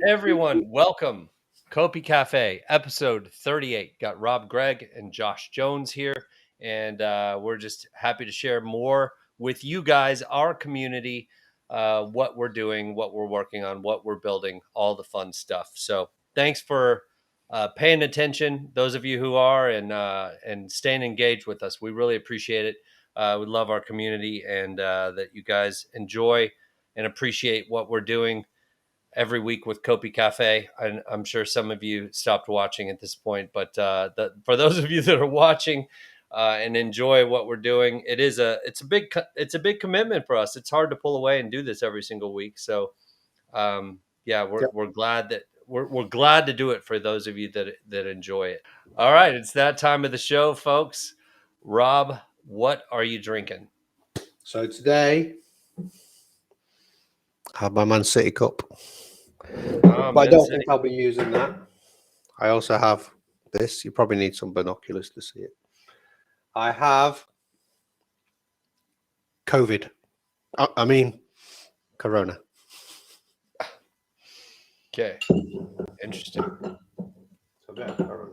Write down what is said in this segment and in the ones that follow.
Everyone, welcome. COPICafe, episode 38. Got Rob Gregg and Josh Jones here, and we're just happy to share more with you guys, our community, what we're doing, what we're working on, what we're building, all the fun stuff. So thanks for paying attention, those of you who are, and staying engaged with us. We really appreciate it. We love our community, and that you guys enjoy and appreciate what we're doing every week with COPICafe. I'm sure some of you stopped watching at this point, but for those of you that are watching and enjoy what we're doing, it's a big commitment for us. It's hard to pull away and do this every single week. So we're glad that we're glad to do it for those of you that enjoy it. All right, it's that time of the show, folks. Rob, what are you drinking? So today, I have my Man City cup. But I don't think I'll be using that. I also have this. You probably need some binoculars to see it. I have COVID. I mean, Corona. Okay. Interesting. So yeah, Corona.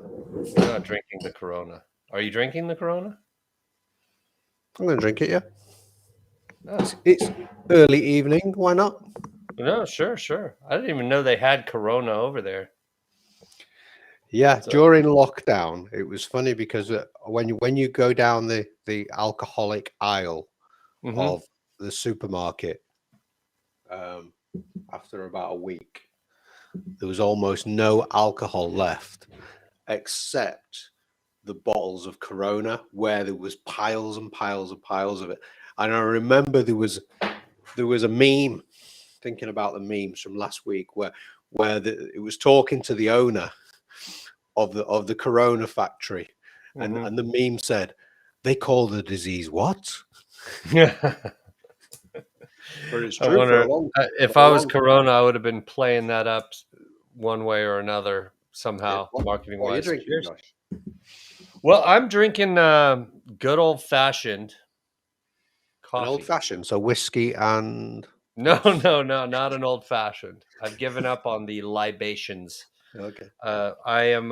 I'm not drinking the Corona. Are you drinking the Corona? I'm going to drink it, yeah. It's early evening. Why not? No, sure. I didn't even know they had Corona over there. Yeah, during lockdown, it was funny because when you go down the alcoholic aisle of the supermarket, after about a week, there was almost no alcohol left, except the bottles of Corona, where there was piles and piles and piles of it. And I remember there was a meme, thinking about the memes from last week, where it was talking to the owner of the Corona factory, and the meme said, "They call the disease what?" But it's true. I wonder if I was Corona, I would have been playing that up one way or another somehow, marketing wise. What are you drinking, Josh? Well, I'm drinking good old fashioned coffee. An old fashioned, so whiskey and no, not an old fashioned. I've given up on the libations. Okay. I am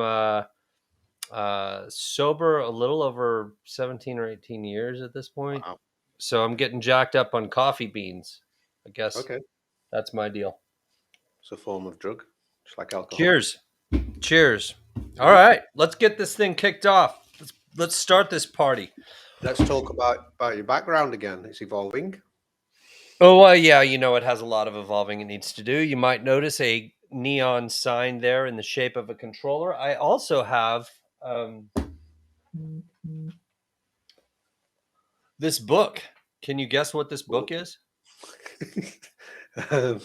sober a little over 17 or 18 years at this point. Wow. So I'm getting jacked up on coffee beans, I guess. Okay. That's my deal. It's a form of drug, just like alcohol. Cheers. All right, let's get this thing kicked off. Let's start this party. Let's talk about your background again. It's evolving. Oh, yeah, it has a lot of evolving it needs to do. You might notice a neon sign there in the shape of a controller. I also have this book. Can you guess what this book is? Okay.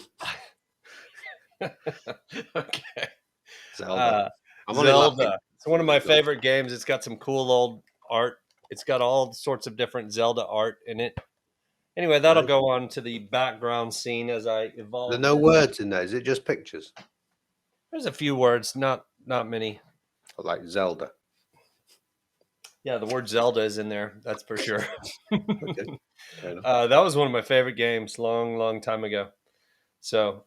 Zelda. Zelda. It's one of my favorite games. It's got some cool old art. It's got all sorts of different Zelda art in it. Anyway, that'll go on to the background scene as I evolve. There are no words in there. Is it just pictures? There's a few words, not many. Like Zelda. Yeah, the word Zelda is in there. That's for sure. Okay. That was one of my favorite games long time ago. So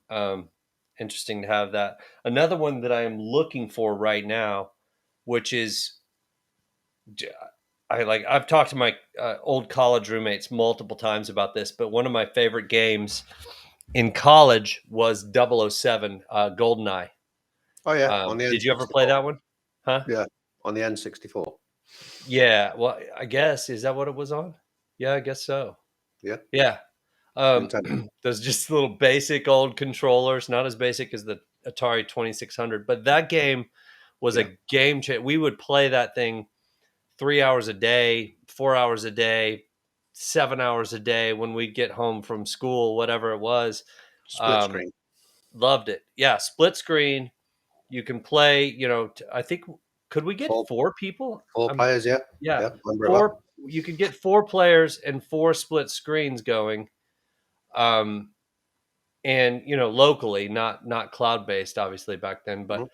interesting to have that. Another one that I am looking for right now, which is I've talked to my old college roommates multiple times about this, but one of my favorite games in college was 007 GoldenEye. Oh yeah, on the did you ever play that one? Huh? Yeah, on the N64. Yeah, well, I guess, is that what it was on? Yeah, I guess so. Yeah. Those just little basic old controllers, not as basic as the Atari 2600, but that game was a game changer. We would play that thing 3 hours a day, 4 hours a day, 7 hours a day when we'd get home from school, whatever it was. Split screen. Loved it. Yeah, split screen. You can play, I think, could we get four people? 4 players, yeah. Yeah. You could get 4 players and 4 split screens going. And, locally, not cloud-based, obviously, back then, but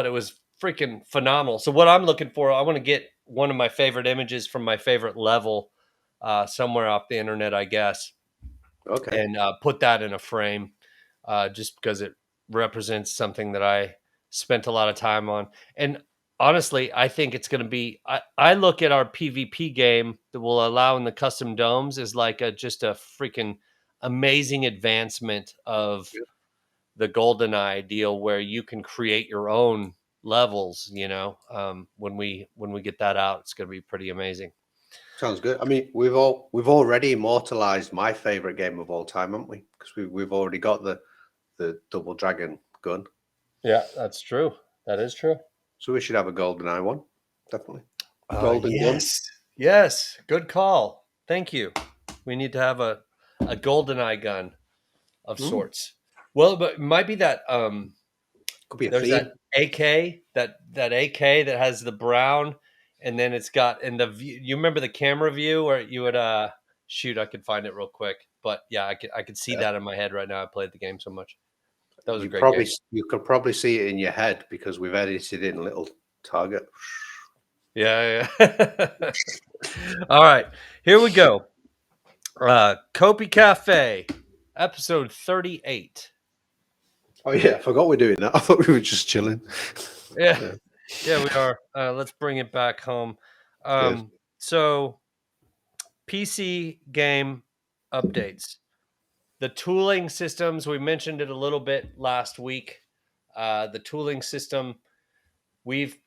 it was freaking phenomenal. So what I'm looking for, I want to get one of my favorite images from my favorite level somewhere off the internet, I guess. Okay. And put that in a frame just because it represents something that I spent a lot of time on. And honestly, I think it's going to be. I look at our PvP game that will allow in the custom domes as like just a freaking amazing advancement of the GoldenEye deal, where you can create your own levels. When we get that out, it's going to be pretty amazing. Sounds good. I mean, we've already immortalized my favorite game of all time, haven't we? Because we've already got the double dragon gun. Yeah, that's true. That is true. So we should have a GoldenEye one, definitely. Golden Yes, yes, good call. Thank you. We need to have a GoldenEye gun of gun. sorts. Well, but it might be that Could be a there's theme. that AK that AK that has the brown, and then it's got in the view. You remember the camera view where you would shoot? I could find it real quick, but yeah, I could see Yeah. that in my head right now. I played the game so much. That was a You great game. could probably see it in your head because we've edited in a little target. Yeah. All right, here we go. COPICafe, episode 38. Oh yeah, I forgot we're doing that. I thought we were just chilling. Yeah, we are. Let's bring it back home. So, PC game updates. The tooling systems, we mentioned it a little bit last week. The tooling system, we've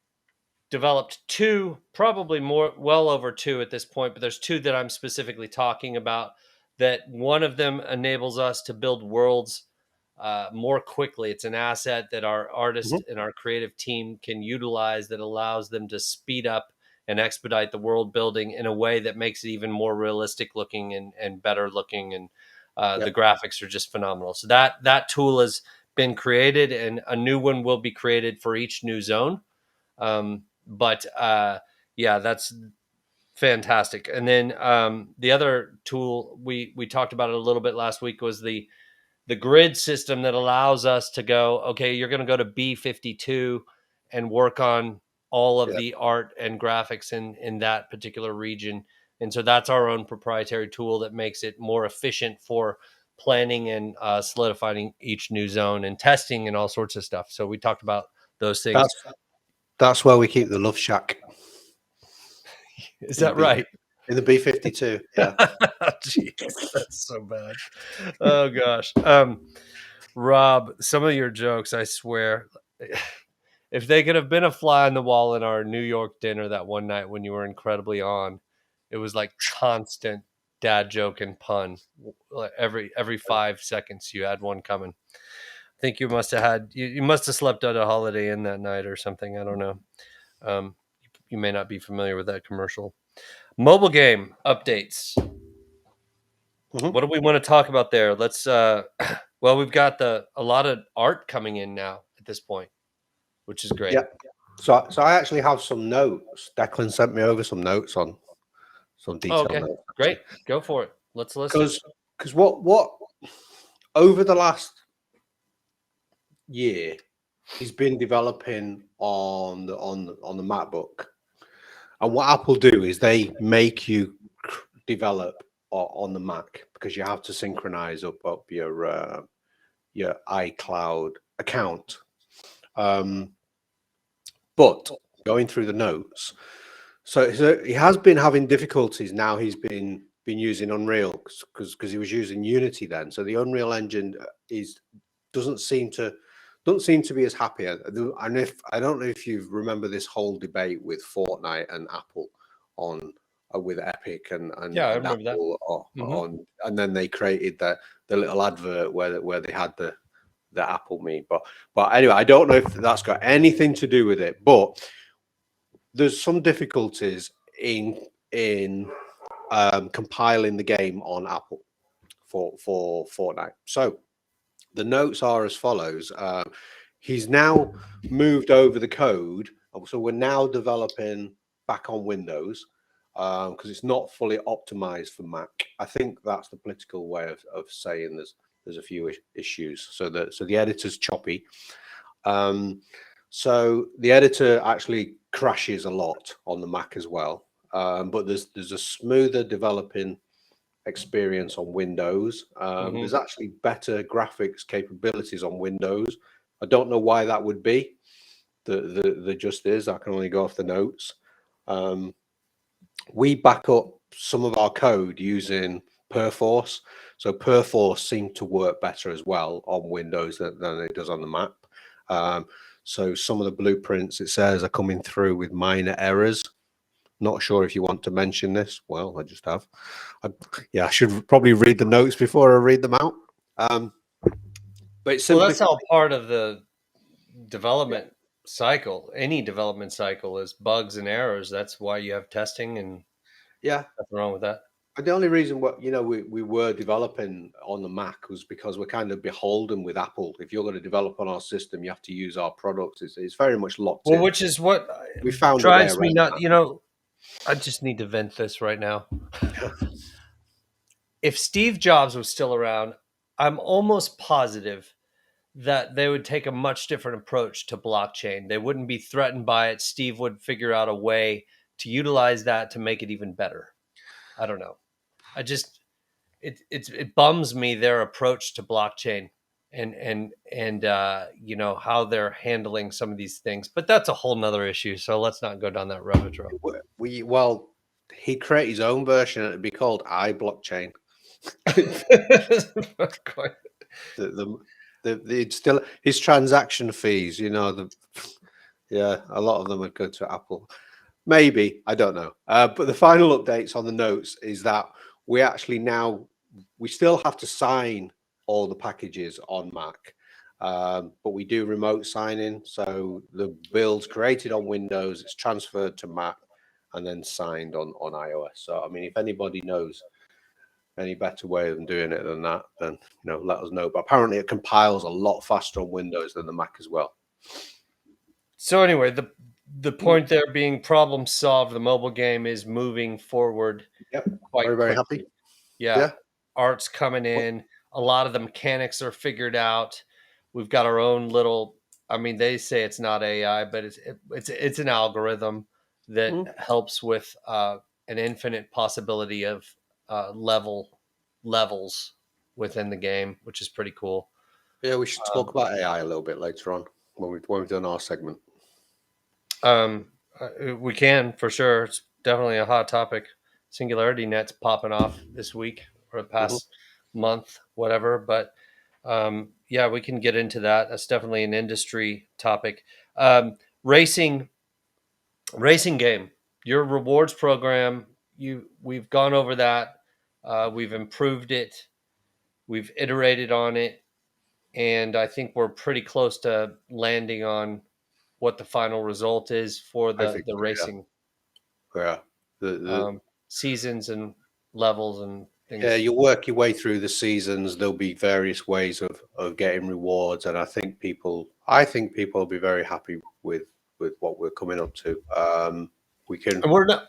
developed two, probably more, well over two at this point, but there's two that I'm specifically talking about. That one of them enables us to build worlds more quickly. It's an asset that our artist and our creative team can utilize that allows them to speed up and expedite the world building in a way that makes it even more realistic looking and better looking. And the graphics are just phenomenal. So that tool has been created, and a new one will be created for each new zone. But yeah, that's fantastic. And then the other tool we talked about it a little bit last week was the grid system that allows us to go, okay, you're going to go to B52 and work on all of the art and graphics in that particular region. And so that's our own proprietary tool that makes it more efficient for planning and solidifying each new zone and testing and all sorts of stuff. So we talked about those things. That's where we keep the Love Shack. Is that right? In the B52, yeah. Jeez, that's so bad. Oh gosh. Rob, some of your jokes, I swear, if they could have been a fly on the wall in our New York dinner that one night when you were incredibly on, it was like constant dad joke and pun. Every 5 seconds you had one coming. I think you must have had you must have slept at a Holiday Inn that night or something. I don't know. You may not be familiar with that commercial. Mobile game updates. What do we want to talk about there? Let's well, we've got a lot of art coming in now at this point, which is great. Yeah. So I actually have some notes. Declan sent me over some notes on some detailed notes. Great. Go for it. Let's listen. Because what over the last year he's been developing on the MacBook. And what Apple do is they make you develop on the Mac because you have to synchronize up your iCloud account. But going through the notes, so he has been having difficulties now. He's been using Unreal because he was using Unity then. So the Unreal Engine doesn't seem to be as happy. And I don't know if you remember this whole debate with Fortnite and Apple on with Epic and I remember Apple that. on, and then they created the little advert where they had the Apple me. But anyway, I don't know if that's got anything to do with it. But there's some difficulties in compiling the game on Apple for Fortnite. So the notes are as follows. He's now moved over the code. So we're now developing back on Windows because it's not fully optimized for Mac. I think that's the political way of saying there's a few issues. So the editor's choppy. So the editor actually crashes a lot on the Mac as well. But there's a smoother developing experience on Windows. There's actually better graphics capabilities on Windows. I don't know why that would be. There just is. I can only go off the notes. We back up some of our code using Perforce. So Perforce seemed to work better as well on Windows than it does on the Mac. So some of the blueprints, it says, are coming through with minor errors. Not sure if you want to mention this. Well, I just have. I should probably read the notes before I read them out. But it's Well, simply, that's all part of the development cycle. Any development cycle is bugs and errors. That's why you have testing, and yeah. nothing wrong with that. But the only reason we were developing on the Mac was because we're kind of beholden with Apple. If you're going to develop on our system, you have to use our products. It's very much locked Well, in. which is what We found a way drives me around not. I just need to vent this right now. that. If Steve Jobs was still around, I'm almost positive that they would take a much different approach to blockchain. They wouldn't be threatened by it. Steve would figure out a way to utilize that to make it even better. I don't know. I just it bums me their approach to blockchain and how they're handling some of these things. But that's a whole nother issue. So let's not go down that rabbit trail. Well, he'd create his own version. It'd be called iBlockchain. Quite. It's still his transaction fees. A lot of them would go to Apple. Maybe, I don't know. But the final updates on the notes is that we still have to sign all the packages on Mac, but we do remote signing. So the build's created on Windows, it's transferred to Mac, and then signed on iOS. So I mean, if anybody knows any better way of doing it than that, then let us know. But apparently, it compiles a lot faster on Windows than the Mac as well. So anyway, the point there being problem solved. The mobile game is moving forward. Yep, quite very, very quickly. happy. Yeah. Art's coming in. A lot of the mechanics are figured out. We've got our own little. I mean, they say it's not AI, but it's an algorithm that helps with an infinite possibility of levels within the game, which is pretty cool. Yeah, we should talk about AI a little bit later on when we've done our segment. We can for sure. It's definitely a hot topic. Singularity Net's popping off this week or the past month, whatever. But we can get into that. That's definitely an industry topic. Racing game, your rewards program. We've gone over that. We've improved it. We've iterated on it, and I think we're pretty close to landing on what the final result is for the racing. Yeah. Seasons and levels and things. Yeah, you work your way through the seasons. There'll be various ways of getting rewards, and I think people will be very happy with what we're coming up to. We can. And we're not.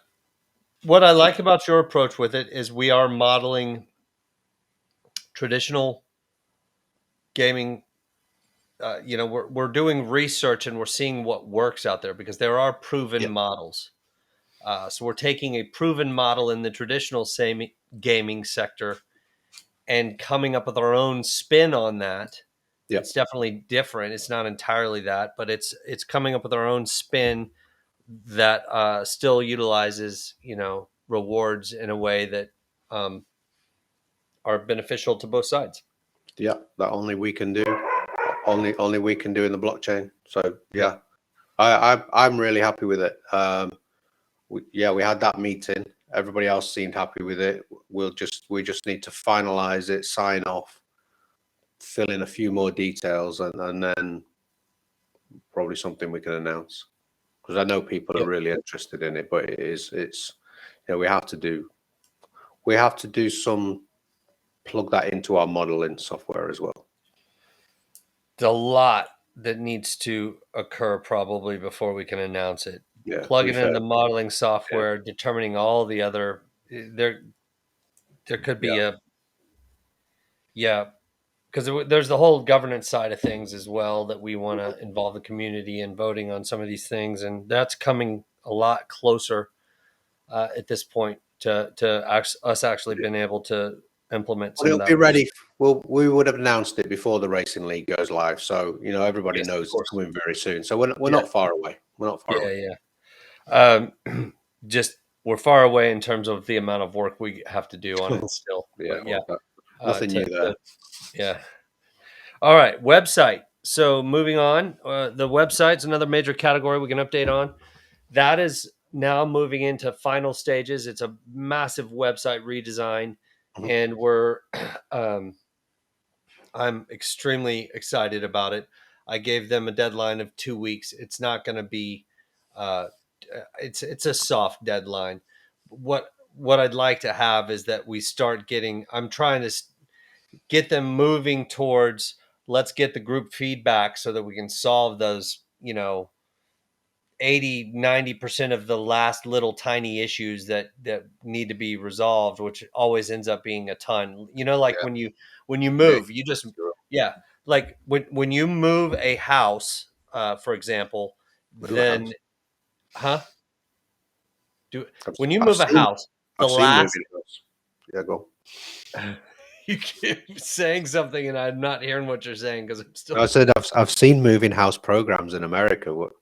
What I like about your approach with it is we are modeling traditional gaming. We're doing research and we're seeing what works out there because there are proven models. So we're taking a proven model in the traditional gaming sector and coming up with our own spin on that. Yep. It's definitely different. It's not entirely that, but it's coming up with our own spin that still utilizes, rewards in a way that are beneficial to both sides. Yeah, that only we can do. Only we can do in the blockchain. So yeah, I'm really happy with it. We had that meeting. Everybody else seemed happy with it. We just need to finalize it, sign off, fill in a few more details, and then probably something we can announce. Because I know people are really interested in it, but we have to do some plug that into our modeling software as well. There's a lot that needs to occur probably before we can announce it. Yeah, Plugging in the modeling software, determining all the other there could be because there's the whole governance side of things as well that we want to involve the community in voting on some of these things, and that's coming a lot closer at this point. us actually being able to implement Well, some of it'll be that. ready. Well, we would have announced it before the racing league goes live, so everybody Yes, of knows it's course. coming very soon. So we're Yeah, not far away. We're not far away. yeah. Just we're far away in terms of the amount of work we have to do on it still. Yeah, But yeah, well, nothing new there. yeah. All right, website. So moving on, the website's another major category we can update on. That is now moving into final stages. It's a massive website redesign, Mhm. and um, I'm extremely excited about it. I gave them a deadline of 2 weeks. It's not going to be, uh, it's a soft deadline. What I'd like to have is that we start getting. I'm trying to get them moving towards. Let's get the group feedback so that we can solve those. 80-90% of the last little tiny issues that need to be resolved, which always ends up being a ton. Like Yeah, when you yeah, move, you just, yeah, like when you move a house, for example, move a then, house. huh do I've, when you I've move a seen house, the I've seen last moving house. Yeah, go. you keep saying something and I'm not hearing what you're saying because I'm I still. said I've seen moving house programs in America. What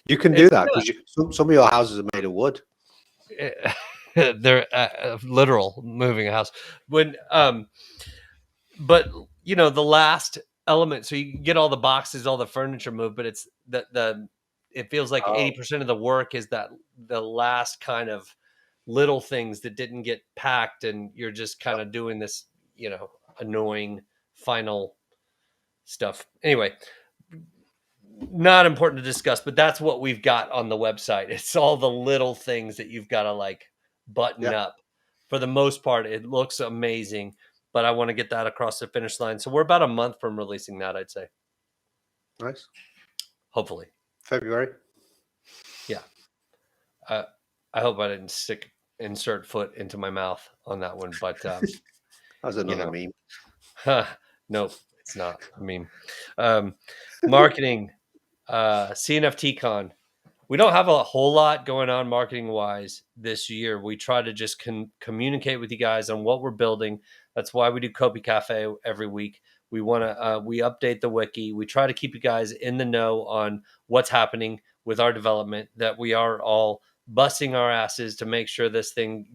you can do It's that because some of your houses are made of wood. they're literal moving a house when but the last element, so you get all the boxes, all the furniture moved, but it's the it feels like Oh, 80% of the work is that the last kind of little things that didn't get packed, and you're just kind of doing this annoying final stuff. Anyway, not important to discuss, but that's what we've got on the website. It's all the little things that you've got to like button yeah, up. For the most part, it looks amazing, but I want to get that across the finish line. So we're about a month from releasing that, I'd say. nice. Hopefully. February. Yeah. Uh, I hope I didn't insert foot into my mouth on that one, but That's you another know, meme. nope, it's not a meme. Um, Marketing, CNFTCon. We don't have a whole lot going on marketing wise this year. We try to just communicate with you guys on what we're building. That's why we do COPICafe every week. We update the wiki. We try to keep you guys in the know on what's happening with our development, that we are all busting our asses to make sure this thing,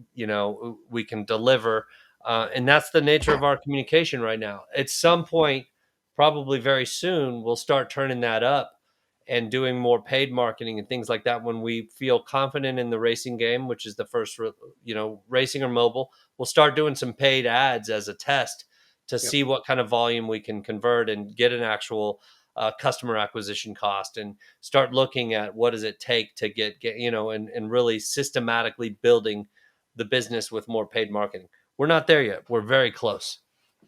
we can deliver. And that's the nature of our communication right now. At some point, probably very soon, we'll start turning that up and doing more paid marketing and things like that when we feel confident in the racing game, which is the first, racing or mobile. We'll start doing some paid ads as a test to Yep. see what kind of volume we can convert and get an actual customer acquisition cost, and start looking at what does it take to get and really systematically building the business with more paid marketing. We're not there yet. We're very close.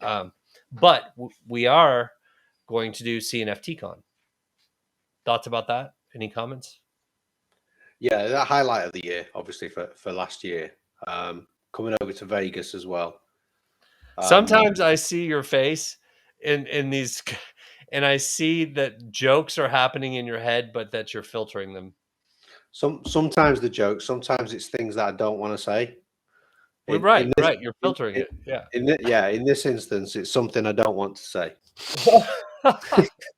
But we are going to do CNFTCon. Thoughts about that? Any comments? Yeah, that highlight of the year, obviously for last year. Coming over to Vegas as well. Sometimes I see your face in these, and I see that jokes are happening in your head, but that you're filtering them. Sometimes the joke, sometimes it's things that I don't want to say. Well, In right, in this right. You're in, filtering in, it. Yeah. in this instance, it's something I don't want to say.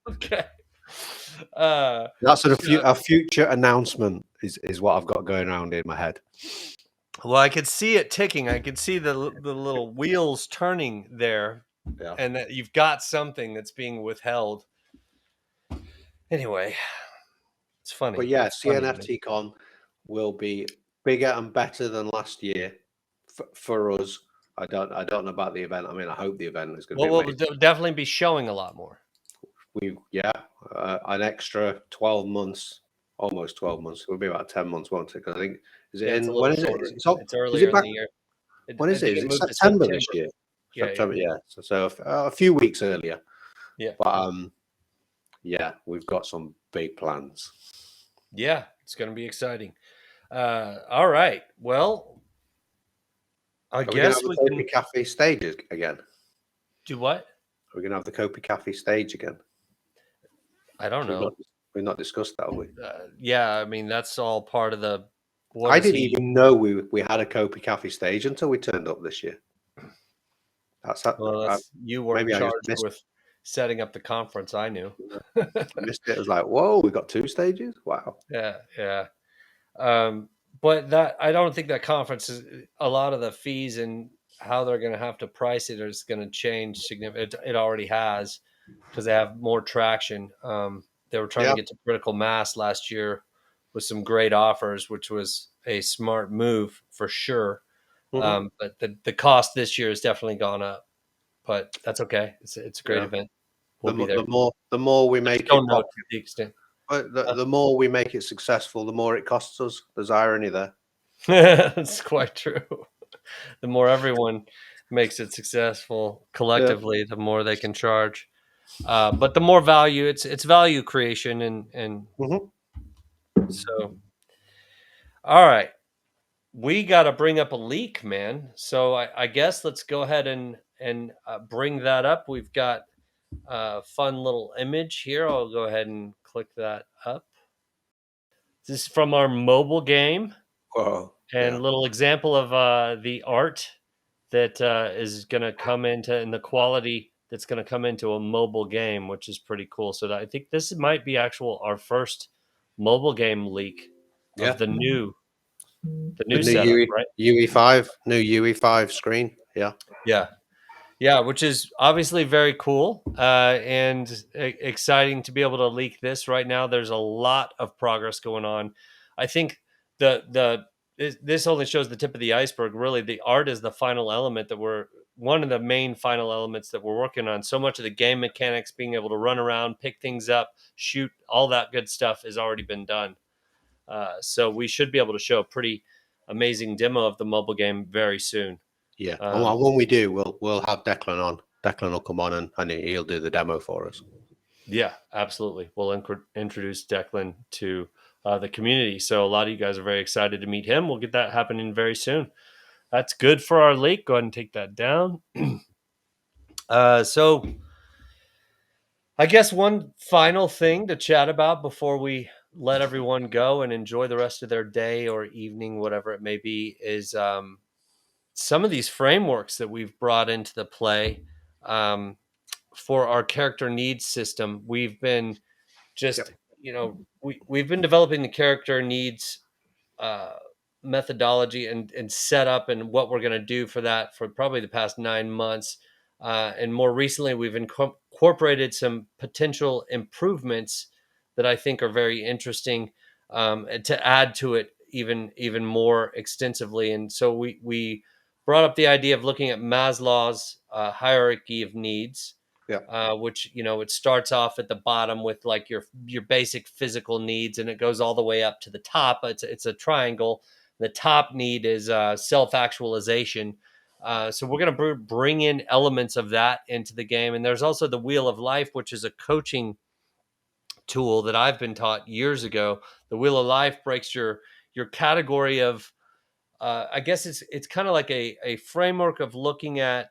Okay. Uh, That's so, a future announcement is what I've got going around in my head. well, I could see it ticking. I could see the little wheels turning there, Yeah. and that you've got something that's being withheld. Anyway, it's But funny. yeah, It's funny to me. CNFTCon will be bigger and better than last year for us. I don't know about the event. I mean, I hope the event is going to Well, be we'll amazing. definitely be showing a lot more. An extra 12 months, almost 12 months. It'll be about 10 months, won't it? Because I think is it Yeah, it's a in when little is it? shorter. It's Is it earlier in back? the year. When I is it? think Is it it moved to September this September. year? Yeah, yeah, September, yeah. So a few weeks earlier. yeah, But yeah, we've got some big plans. yeah. It's going to be exciting. All right. Well, I Are we going to guess have the we Kopi can Cafe stage again? do what? Are we going to have the Kopi Cafe stage again? I don't know. We've not discussed that, have we? Yeah, I mean that's all part of the What I is didn't he? even know we had a COPICafe stage until we turned up this year. That's Well, that's you weren't maybe I just charged missed. with setting up the conference. I knew. I missed it. I was like, whoa, we got 2 stages. Wow. Yeah, yeah. But that I don't think that conference is a lot of the fees and how they're going to have to price it is going to change significantly. It already has because they have more traction. They were trying to Yeah. get to critical mass last year with some great offers, which was a smart move for sure. Hmm. But the cost this year has definitely gone up. But that's okay. It's a great Yeah. event. We'll The, be mo- there. the more we I just make don't it know to popular, the extent. the more we make it successful, the more it costs us. There's irony there. That's quite true. The more everyone makes it successful Yeah. collectively, the more they can charge. But the more value, it's value creation, and Hmm. so all right, we got to bring up a leak, man. So I guess let's go ahead and bring that up. We've got a fun little image here. I'll go ahead and click that up. This is from our mobile game. Whoa. And a Yeah. little example of the art that is going to come into and the quality that's going to come into a mobile game, which is pretty cool. So I think this might be actual our first mobile game leak of Yeah. the The new new setup, right? UE5, new UE5 screen. Yeah. Yeah. Yeah, which is obviously very cool and exciting to be able to leak this right now. There's a lot of progress going on. I think this only shows the tip of the iceberg. Really, the art is the final element that we're one of the main final elements that we're working on. So much of the game mechanics, being able to run around, pick things up, shoot, all that good stuff has already been done. So we should be able to show a pretty amazing demo of the mobile game very soon. Yeah. And Um, when we do, we'll have Declan on. Declan will come on and he'll do the demo for us. Yeah, absolutely. We'll introduce Declan to the community. So a lot of you guys are very excited to meet him. We'll get that happening very soon. That's good for our leak. Go ahead and take that down. So I guess one final thing to chat about before we let everyone go and enjoy the rest of their day or evening, whatever it may be, is some of these frameworks that we've brought into the play for our character needs system. We've been Yep. just we've been developing the character needs uh, methodology and set up and what we're going to do for that for probably the past 9 months, and more recently we've incorporated some potential improvements that I think are very interesting, and to add to it even more extensively. And so we brought up the idea of looking at Maslow's hierarchy of needs, Yeah. which it starts off at the bottom with like your basic physical needs, and it goes all the way up to the top. It's a triangle. The top need is self actualization. So we're going to bring in elements of that into the game, and there's also the Wheel of Life, which is a coaching tool that I've been taught years ago. The Wheel of Life breaks your category of I guess it's kind of like a framework of looking at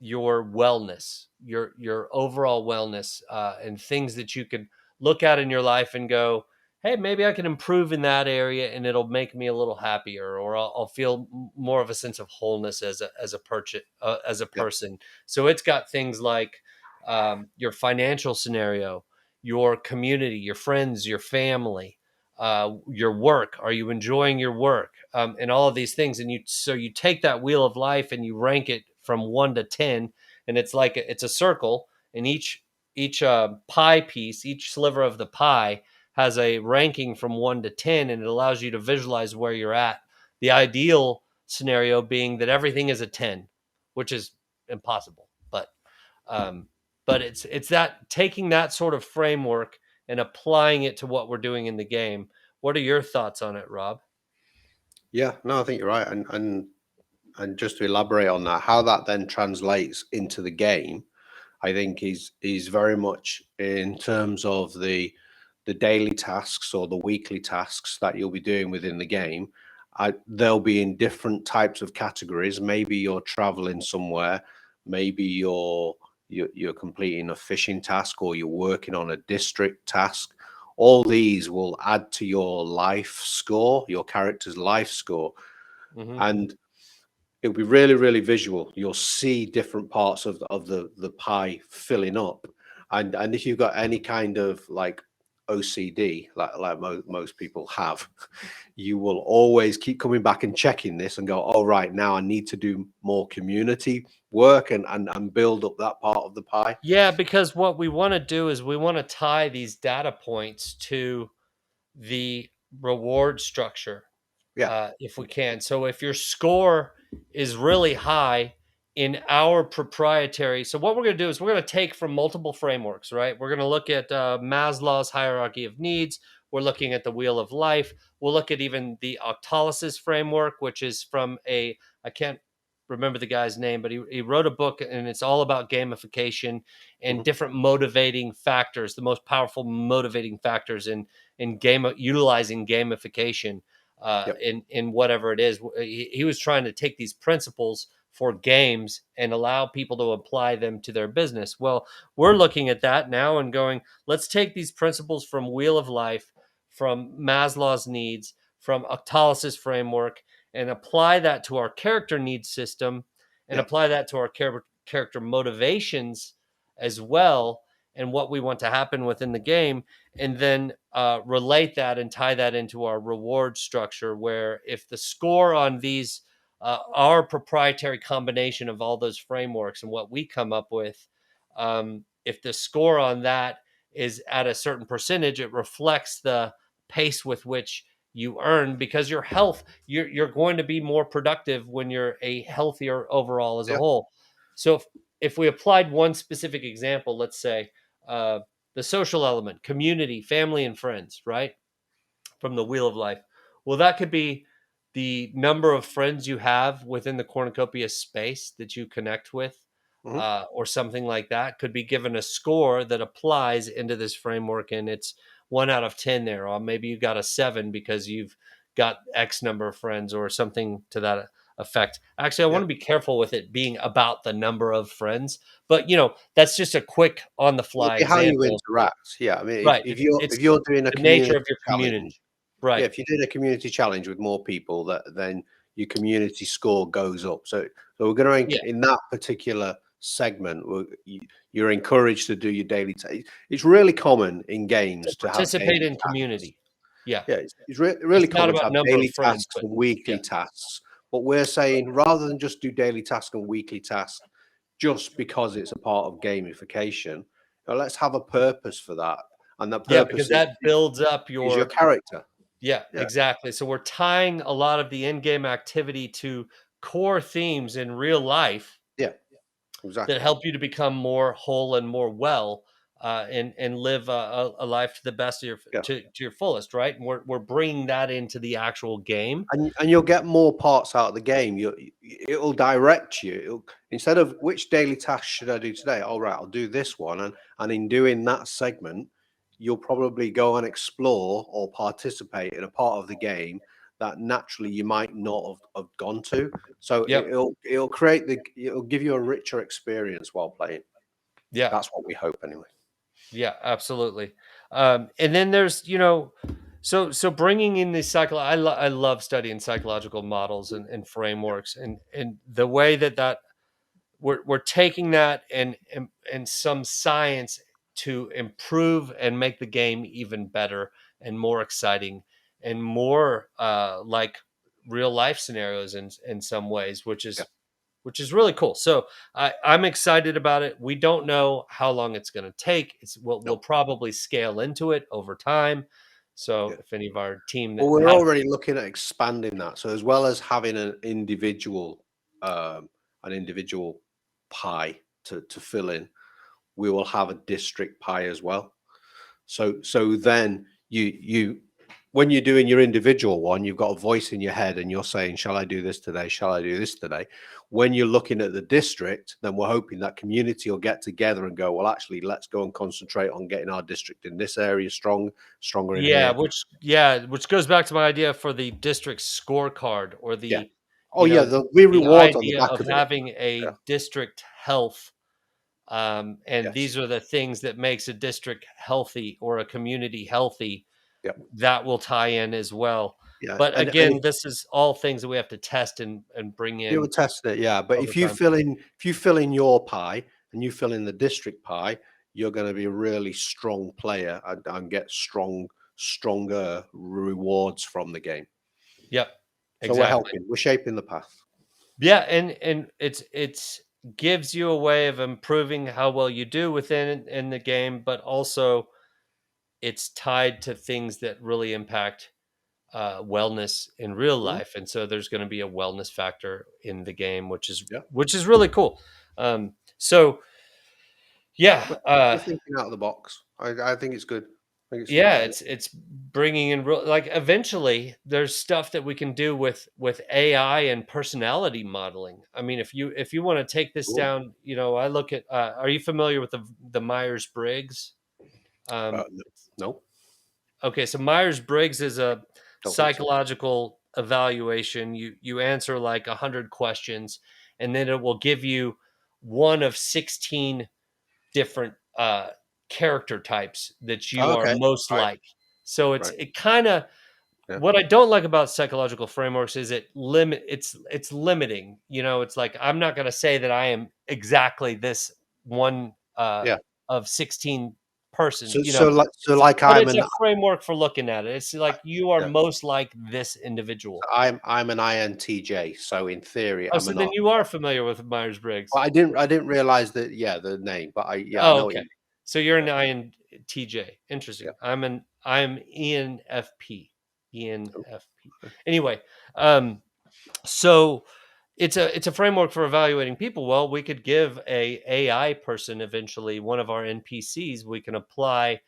your wellness, your overall wellness, and things that you could look at in your life and go, hey, maybe I can improve in that area, and it'll make me a little happier, or I'll feel more of a sense of wholeness as a Yeah. person. So it's got things like your financial scenario, your community, your friends, your family. Your work, are you enjoying your work, and all of these things, and you take that wheel of life and you rank it from 1 to 10, and it's like it's a circle, and each pie piece, each sliver of the pie has a ranking from 1 to 10, and it allows you to visualize where you're at. The ideal scenario being that everything is a 10, which is impossible, um, but it's that taking that sort of framework and applying it to what we're doing in the game. What are your thoughts on it, Rob? Yeah. No, I think you're right. And just to elaborate on that, how that then translates into the game, I think is very much in terms of the daily tasks or the weekly tasks that you'll be doing within the game. They'll be in different types of categories. Maybe you're traveling somewhere, maybe you're completing a fishing task, or you're working on a district task, all these will add to your life score, your character's life score, Hmm. and it'll be really, really visual. You'll see different parts of the pie filling up, and if you've got any kind of like OCD, like most people have, you will always keep coming back and checking this and go, oh right, now I need to do more community work and build up that part of the pie. Yeah, because what we want to do is we want to tie these data points to the reward structure, Yeah. if we can. So if your score is really high in our proprietary, so what we're going to do is we're going to take from multiple frameworks, right? We're going to look at Maslow's hierarchy of needs. We're looking at the wheel of life. We'll look at even the Octalysis framework, which is from I can't remember the guy's name, but he wrote a book and it's all about gamification and Mhm. different motivating factors, the most powerful motivating factors in utilizing gamification Yep. in whatever it is. He was trying to take these principles for games and allow people to apply them to their business. Well, we're looking at that now and going, let's take these principles from Wheel of Life, from Maslow's needs, from Octalysis framework, and apply that to our character needs system and Yeah. apply that to our character motivations as well, and what we want to happen within the game, and then relate that and tie that into our reward structure, where if the score on these, our proprietary combination of all those frameworks and what we come up with, if the score on that is at a certain percentage, it reflects the pace with which you earn, because your health, you're going to be more productive when you're a healthier overall as a Yeah. whole. So if we applied one specific example, let's say uh, the social element, community, family, and friends, right? From the Wheel of Life. Well, that could be the number of friends you have within the cornucopia space that you connect with, Mhm. or something like that. Could be given a score that applies into this framework, and it's 1 out of 10 there, or maybe you got a 7 because you've got X number of friends, or something to that effect. Actually, I want Yeah. to be careful with it being about the number of friends, but that's just a quick on the It'll fly be how you example. interact. Yeah. I mean, Right. if It's you're doing a the nature community of your challenge, community. Right. yeah, if you're doing a community challenge with more people, that then your community score goes up. So we're going Yeah. to in that particular segment, you're encouraged to do your daily. It's really common in To games to have participate daily in tasks. community. Yeah. Yeah, it's really It's not common to about have number of daily friends, tasks but and yeah. weekly tasks. But we're saying rather than just do daily tasks and weekly tasks just because it's a part of gamification, let's have a purpose for that. And that Yeah, purpose because that builds up is your your character. yeah, Yeah, exactly. So we're tying a lot of the in-game activity to core themes in real life yeah, that exactly. help you to become more whole and more well, and live a life to the best of Yeah. to your fullest, right? And we're bringing that into the actual game. And you'll get more parts out of the game. It'll direct you. Instead of which daily task should I do today? All right, I'll do this one, and in doing that segment, you'll probably go and explore or participate in a part of the game that naturally you might not have gone to. So Yep. it'll give you a richer experience while playing. Yeah. That's what we hope anyway. Yeah, absolutely. And then there's, so bringing in the I love studying psychological models and frameworks, and the way that we're taking that and some science to improve and make the game even better and more exciting and more like real life scenarios in some ways, Yeah. which is really cool. So I'm excited about it. We don't know how long it's going to take. We'll No. probably scale into it over time. So Yeah. if any of our team that Well, we're has, already looking at expanding that. So as well as having an individual pie to fill in, we will have a district pie as well. So then you when you're doing your individual one, you've got a voice in your head and you're saying, shall I do this today? Shall I do this today? When you're looking at the district, then we're hoping that community will get together and go, well, actually, let's go and concentrate on getting our district in this area stronger in here. which goes back to my idea for the district scorecard, or Yeah. the Oh you yeah, know there'll be the rewards on the idea back of of it. having Yeah. a district health And Yes. these are the things that makes a district healthy or a community healthy Yep. that will tie in as well. Yeah. But And again, this is all things that we have to test and bring you in were testing it, yeah. But over time. if you fill in your pie and you fill in the district pie, you're going to be a really strong player and get stronger rewards from the game. Yep, So we're exactly. helping. We're shaping the path. Yeah, and it's gives you a way of improving how well you do within in the game, but also it's tied to things that really impact wellness in real Mhm. life, and so there's going to be a wellness factor in the game, Yeah. which is really cool. So yeah, We're thinking out of the box. I think it's good. I think it's yeah, it's bringing in real, like, eventually there's stuff that we can do with AI and personality modeling. I mean, if you want to take this cool. down, I look at. Are you familiar with the Myers Briggs? No, no, Okay, so Myers Briggs is a don't think so. psychological evaluation. You answer like 100 questions, and then it will give you one of 16 different character types that you Oh, are okay. most Right. like. So Right. it kind of, Yeah. what I don't like about psychological frameworks is it's limiting. It's like I'm not going to say that I am exactly this one Yeah. of 16 person. So like But I'm it's an a framework for looking at it. It's like you are yeah. most like this individual. I'm an INTJ. So in theory, Oh, I'm so an then archetype. you are familiar with Myers Briggs. Well, I didn't realize that. Yeah, the name, but I Oh, know what you okay. mean. So you're an Yeah. INTJ. Yeah. Interesting. I'm ENFP. Cool. ENFP. Anyway, um, so it's a framework for evaluating people. Well, we could give a AI person eventually one of our NPCs. We can apply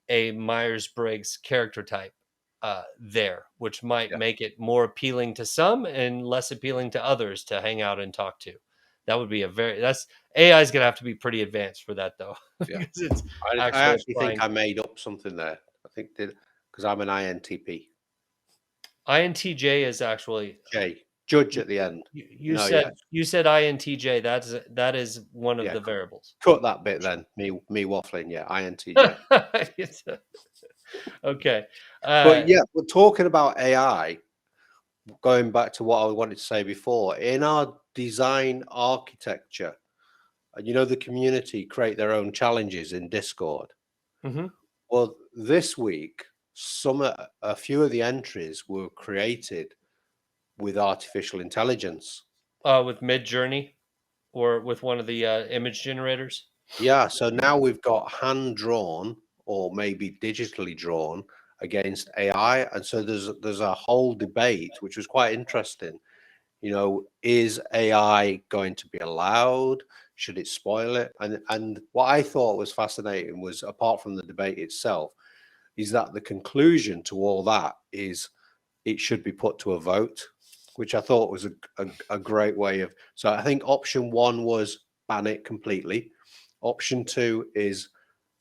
a Myers Briggs character type there, which might Yeah. make it more appealing to some and less appealing to others to hang out and talk to. That would be that's AI is going to have to be pretty advanced for that though, Yeah. because it's I actually actually think applying. I made up something there. I think that because I'm an INTP. INTJ is actually J. Judge you, at the end. you No, said yeah. INTJ. That is one of Yeah. the variables. Cut that bit then. Me waffling. Yeah. INTJ. Okay. But yeah, we're talking about AI. Going back to what I wanted to say before, in our design architecture, and the community create their own challenges in Discord. hmm Well, this week, a few of the entries were created with artificial intelligence. with Mid Journey or with one of the image generators. Yeah, so now we've got hand drawn or maybe digitally drawn against AI, and so there's a whole debate which was quite interesting. Is AI going to be allowed? Should it spoil it? And what I thought was fascinating was, apart from the debate itself, is that the conclusion to all that is it should be put to a vote, which I thought was a great way of. So I think option one was ban it completely. Option two is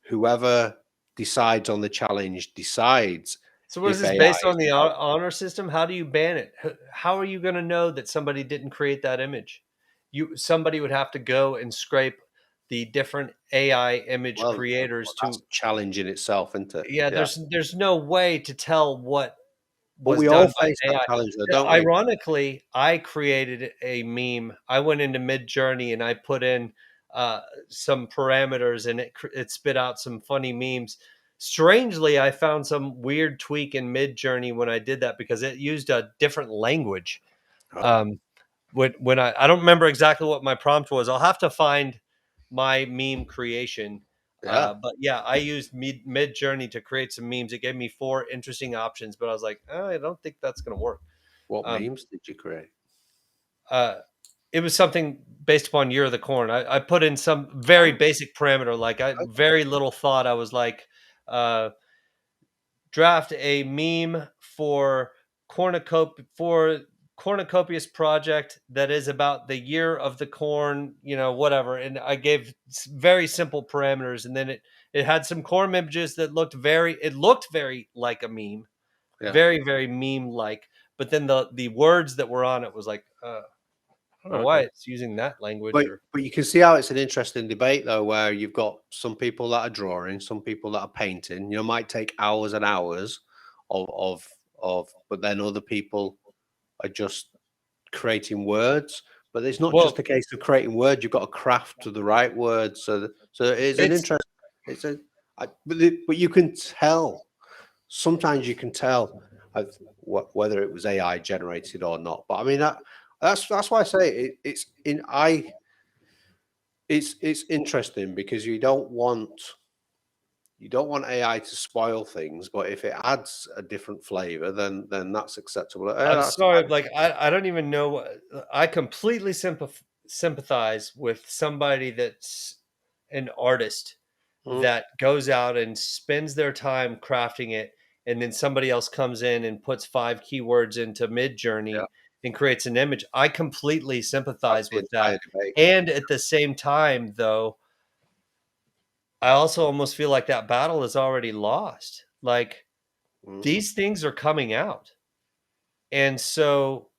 whoever decides on the challenge decides So what is if this AI based is on the allowed. honor system? How do you ban it? How are you going to know that somebody didn't create that image? Somebody would have to go and scrape the different AI image creators Well, that's to. a challenge in itself, isn't it? Yeah, Yeah. there's no way to tell what But was we all done by face that AI. challenge, though, don't we? Ironically, I created a meme. I went into Mid Journey and I put in uh, some parameters, and it spit out some funny memes. Strangely, I found some weird tweak in Mid Journey when I did that because it used a different language. Oh, Um, when I don't remember exactly what my prompt was. I'll have to find my meme creation. yeah. But yeah, I used Mid Journey to create some memes. It gave me four interesting options, but I was like, I don't think that's going to work. What Um, memes did you create? uh, it was something based upon Year of the Corn. I put in some very Oh, basic parameter, like I okay. very little thought. I was like, uh, draft a meme for cornucopias project that is about the year of the corn, whatever. And I gave very simple parameters, and then it had some corn images that looked very like a meme, Yeah. very very meme like. But then the words that were on it was like, I don't know why Okay. it's using that language But or but you can see how it's an interesting debate though, where you've got some people that are drawing, some people that are painting. You know, might take hours and hours but then other people are just creating words. But it's not just well, a case of creating words. You've got to craft to the right words. So it's an it's interest. It's a but you can tell. Sometimes you can tell whether it was AI generated or not. But I mean that's why I say it's interesting because you don't want AI to spoil things, but if it adds a different flavor, then that's acceptable. I'm That's sorry, like I don't even know I completely sympathize with somebody that's an artist mm, that goes out and spends their time crafting it, and then somebody else comes in and puts 5 keywords into Mid yeah. Journey and creates an image. I completely That's sympathize the with that. entire debate. And at the same time, though, I also almost feel like that battle is already lost. Like Mm, these things are coming out. And so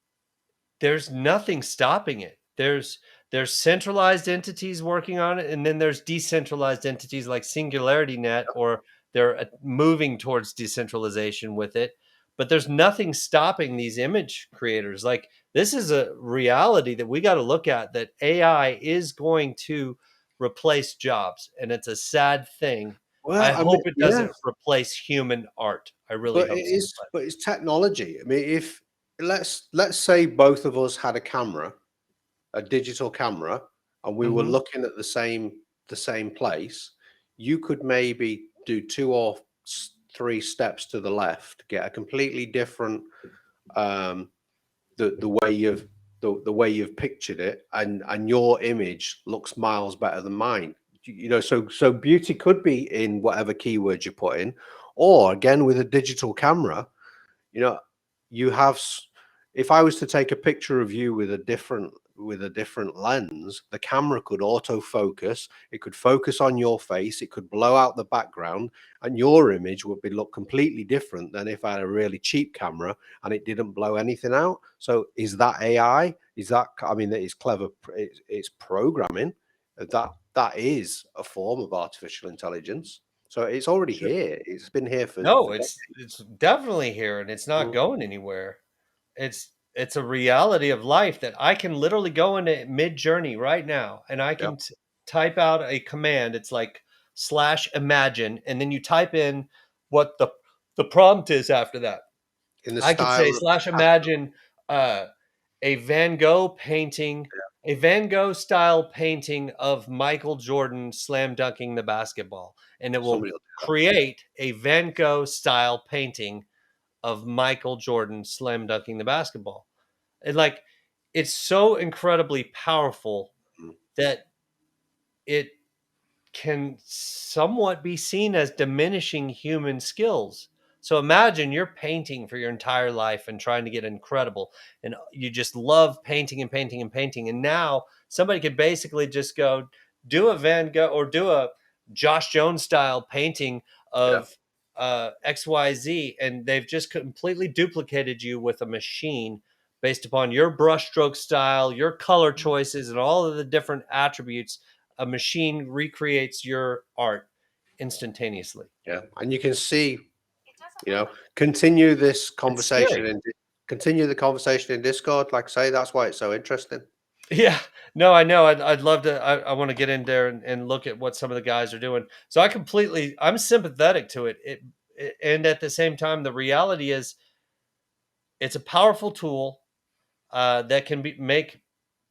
there's nothing stopping it. There's centralized entities working on it, and then there's decentralized entities like Singularity Net, or they're moving towards decentralization with it. But there's nothing stopping these image creators. Like this is a reality that we got to look at. That AI is going to replace jobs, and it's a sad thing. I well, I mean, hope it yeah, doesn't replace human art. I really but hope so. but it's technology. I mean, if let's say both of us had a camera, a digital camera, and we were Mhm. looking at the same place, you could maybe do two or three steps to the left, get a completely different um, the way the way you've pictured it, and your image looks miles better than mine. You know, so beauty could be in whatever keywords you put in, or again with a digital camera, you know, you have if I was to take a picture of you with a different lens, the camera could autofocus, it could focus on your face, it could blow out the background, and your image would be look completely different than if I had a really cheap camera and it didn't blow anything out. So is that AI? Is that, I mean, it's clever, it's programming. That is a form of artificial intelligence. So it's already Sure. here. It's been here No, for it's definitely here and it's not decades. going anywhere. It's a reality of life that I can literally go into Mid Journey right now and I Yeah. can type out a command. It's like slash imagine, and then you type in what the prompt is after that. In the I could say style of slash Picasso. imagine uh, a Van Gogh painting, a Van Gogh style painting of Michael Jordan slam dunking the basketball, and it will Somebody will do that. create a Van Gogh style painting of Michael Jordan slam dunking the basketball. And like it's so incredibly powerful Mm. that it can somewhat be seen as diminishing human skills. So imagine you're painting for your entire life and trying to get incredible, and you just love painting and painting and painting. And now somebody could basically just go do a Van Gogh or do a Josh Jones style painting Yeah. of XYZ, and they've just completely duplicated you with a machine based upon your brushstroke style, your color choices, and all of the different attributes. A machine recreates your art instantaneously. Yeah. And you can see, you know, continue this It's conversation scary. and continue the conversation in Discord. Like I say, that's why it's so interesting. Yeah, no, I know. I'd love to. I want to get in there and look at what some of the guys are doing. So I'm sympathetic to it. And at the same time, the reality is, it's a powerful tool that can be make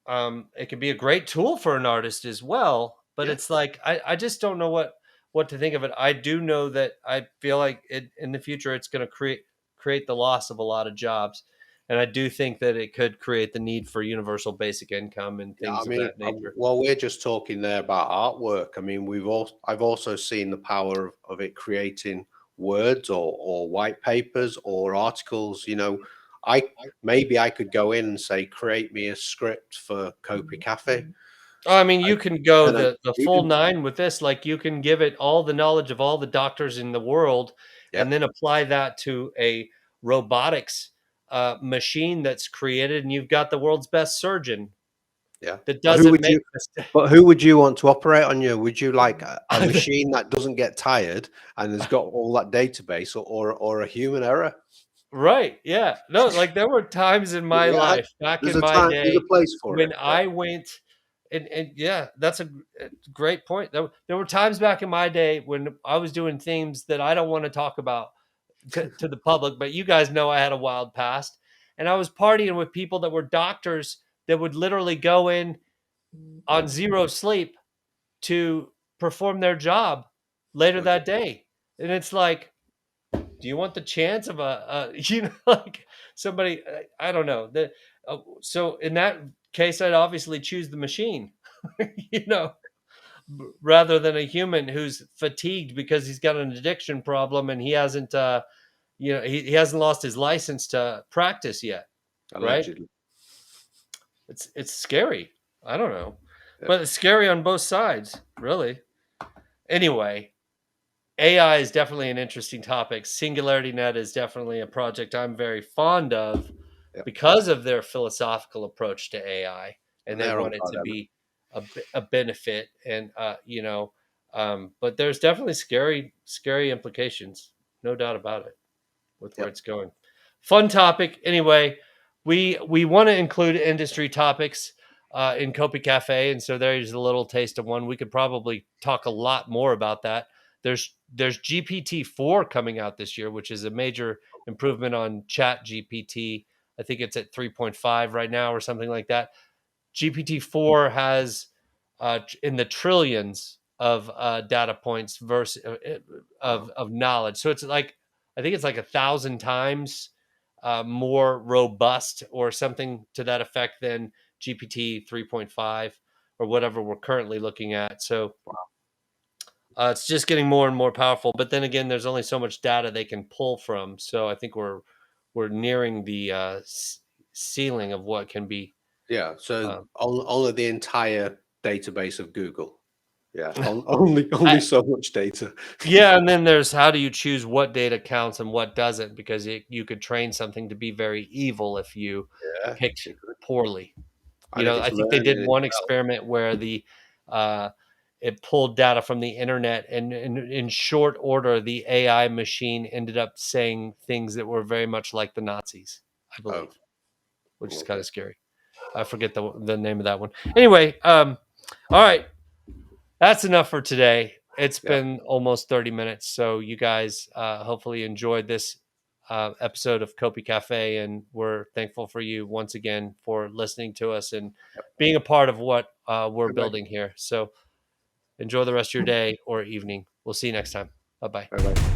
it can be a great tool for an artist as well, but Yeah. it's like I just don't know what to think of it. I do know that I feel like it in the future it's going to create the loss of a lot of jobs, and I do think that it could create the need for universal basic income and Yeah. I things of mean, that nature. well, we're just talking there about artwork. I mean, I've also seen the power of it creating words or white papers or articles. You know, I maybe I could go in and say, create me a script for COPICafe. I mean, I, you can go and I, the you full can, nine with this. Like you can give it all the knowledge of all the doctors in the world, yeah. and then apply that to a robotics machine that's created, and you've got the world's best surgeon. Yeah. that But who doesn't would make you? But who would you want to operate on you? Would you like a mistakes. machine that doesn't get tired and has got all that database, or a human error? Right, yeah. No, like, there were times in my Yeah, life, back there's in a my time, there's a day, place for it. when Yeah, I went and yeah, that's a great point. There were times back in my day when I was doing themes that I don't wanna talk about to the public, but you guys know I had a wild past, and I was partying with people that were doctors that would literally go in on 0 sleep to perform their job later okay. that day, and it's like, do you want the chance of like somebody? I don't know. So in that case, I'd obviously choose the machine, you know, rather than a human who's fatigued because he's got an addiction problem and he hasn't, he hasn't lost his license to practice yet, right? Allegedly. It's scary. I don't know, Yeah. but it's scary on both sides, really. Anyway, AI is definitely an interesting topic. Singularity Net is definitely a project I'm very fond of Yeah. because of their philosophical approach to AI, and And they they're on want it to Cardano. be a benefit. And but there's definitely scary implications, no doubt about it, with where Yep. it's going. Fun topic. Anyway, we want to include industry topics in Kopi Cafe, and so there's a little taste of one. We could probably talk a lot more about that. There's GPT-4 coming out this year, which is a major improvement on Chat GPT. I think it's at 3.5 right now or something like that. GPT-4 has in the trillions of data points versus Wow. of knowledge. So it's like I think it's like 1,000 times more robust or something to that effect than GPT 3.5 or whatever we're currently looking at. So it's just getting more and more powerful. But then again, there's only so much data they can pull from. So I think we're nearing the ceiling of what can be. Yeah. So Uh, only the entire database of Google. Yeah. Only I, so much data. Yeah, and then there's how do you choose what data counts and what doesn't? Because you could train something to be very evil if you Yeah. picked You could. poorly. And if I it's think they did learning one itself. experiment where uh, it pulled data from the internet, and in short order, the AI machine ended up saying things that were very much like the Nazis, I Oh, believe, which is kind okay. of scary. I forget the name of that one. Anyway, all right. That's enough for today. It's Yeah. been almost 30 minutes. So, you guys hopefully enjoyed this episode of Kopi Cafe. And we're thankful for you once again for listening to us and Yep. being a part of what we're Bye bye. building here. So, enjoy the rest of your day or evening. We'll see you next time. Bye bye. Bye bye.